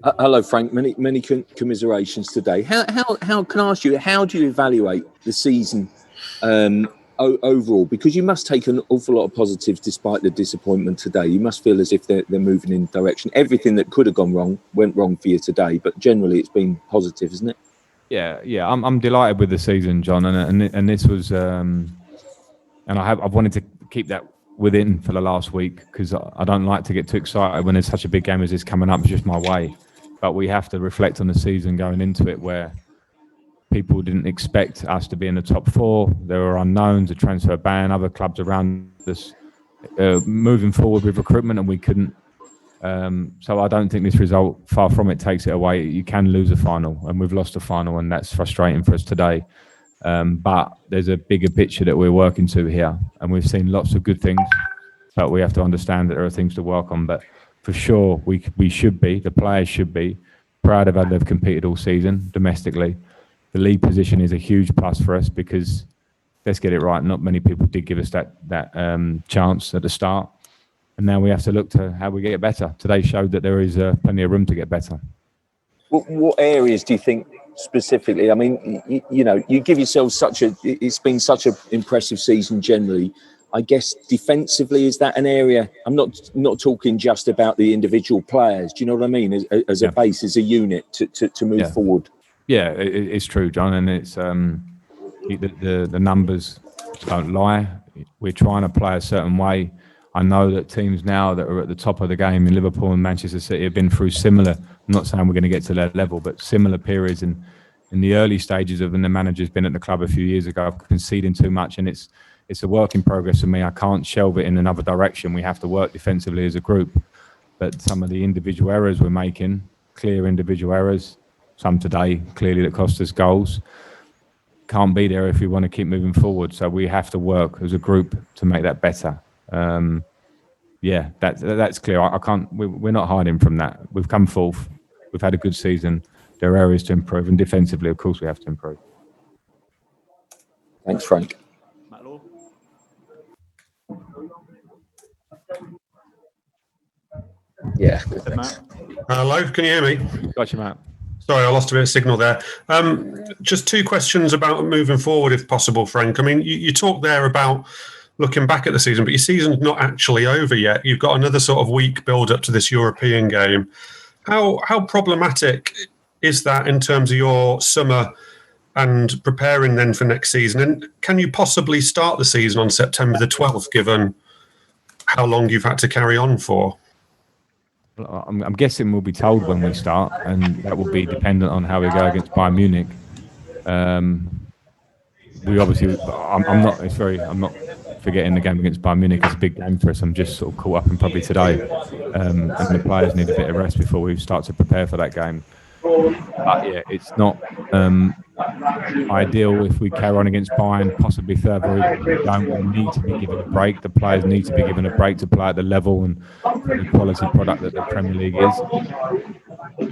Hello, Frank. Many commiserations today. How can I ask you? How do you evaluate the season overall? Because you must take an awful lot of positives despite the disappointment today. You must feel as if they're moving in direction. Everything that could have gone wrong went wrong for you today, but generally it's been positive, isn't it? Yeah. I'm delighted with the season, John, and this was, and I've wanted to keep that within for the last week because I don't like to get too excited when there's such a big game as this coming up. It's just my way. But we have to reflect on the season going into it where people didn't expect us to be in the top four. There were unknowns, a transfer ban, other clubs around us moving forward with recruitment, and we couldn't. So I don't think this result, far from it, takes it away. You can lose a final, and we've lost a final, and that's frustrating for us today. But there's a bigger picture that we're working to here, and we've seen lots of good things, but we have to understand that there are things to work on. But for sure, we should be, the players should be, proud of how they've competed all season domestically. The league position is a huge plus for us because, let's get it right, not many people did give us that chance at the start. And now we have to look to how we get better. Today showed that there is plenty of room to get better. What areas do you think specifically? I mean, you give yourself it's been such an impressive season generally. I guess defensively, is that an area? I'm not talking just about the individual players. Do you know what I mean? As a base, as a unit to move forward. Yeah, it's true, John, and it's the numbers don't lie. We're trying to play a certain way. I know that teams now that are at the top of the game in Liverpool and Manchester City have been through similar. I'm not saying we're going to get to that level, but similar periods in the early stages of when the manager's been at the club a few years ago, conceding too much, and it's a work in progress for me. I can't shelve it in another direction. We have to work defensively as a group. But some of the individual errors we're making, clear individual errors, some today clearly that cost us goals, can't be there if we want to keep moving forward. So we have to work as a group to make that better. That's clear. We're not hiding from that. We've come fourth. We've had a good season. There are areas to improve, and defensively, of course, we have to improve. Thanks, Frank. Yeah. Hello, can you hear me? Got you, Matt. Sorry, I lost a bit of signal there. Just two questions about moving forward, if possible, Frank. I mean, you talked there about looking back at the season, but your season's not actually over yet. You've got another sort of week build up to this European game. How problematic is that in terms of your summer and preparing then for next season? And can you possibly start the season on September the 12th, given how long you've had to carry on for? I'm guessing we'll be told when we start, and that will be dependent on how we go against Bayern Munich. We obviously, I'm not forgetting the game against Bayern Munich. It's a big game for us. I'm just sort of caught up in probably today, and the players need a bit of rest before we start to prepare for that game. But yeah, it's not ideal if we carry on against Bayern, possibly further. We need to be given a break. The players need to be given a break to play at the level and the quality product that the Premier League is.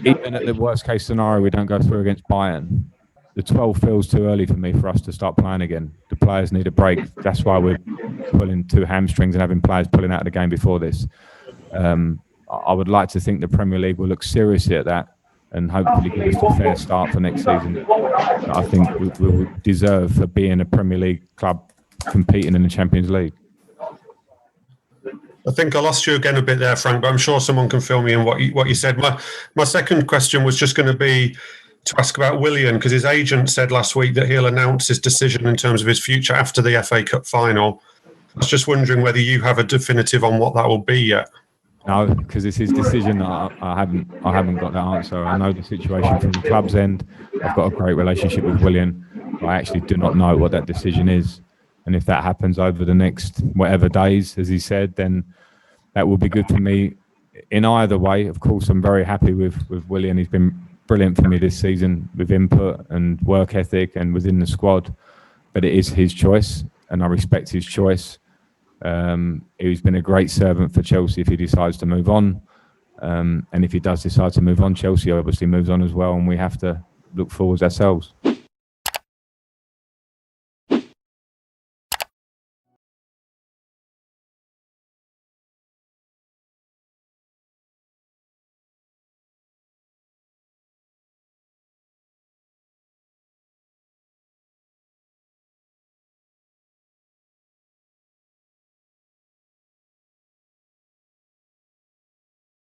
Even at the worst case scenario, we don't go through against Bayern. The 12 feels too early for me for us to start playing again. The players need a break. That's why we're pulling two hamstrings and having players pulling out of the game before this. I would like to think the Premier League will look seriously at that and hopefully give us a fair start for next season. I think we would deserve for being a Premier League club competing in the Champions League. I think I lost you again a bit there, Frank, but I'm sure someone can fill me in what you said. My second question was just going to be to ask about Willian, because his agent said last week that he'll announce his decision in terms of his future after the FA Cup final. I was just wondering whether you have a definitive on what that will be yet. No, because it's his decision. I haven't got that answer. I know the situation from the club's end. I've got a great relationship with Willian. I actually do not know what that decision is. And if that happens over the next whatever days, as he said, then that will be good for me. In either way, of course, I'm very happy with Willian. He's been brilliant for me this season with input and work ethic and within the squad. But it is his choice, and I respect his choice. He's been a great servant for Chelsea if he decides to move on. And if he does decide to move on, Chelsea obviously moves on as well, and we have to look forwards ourselves.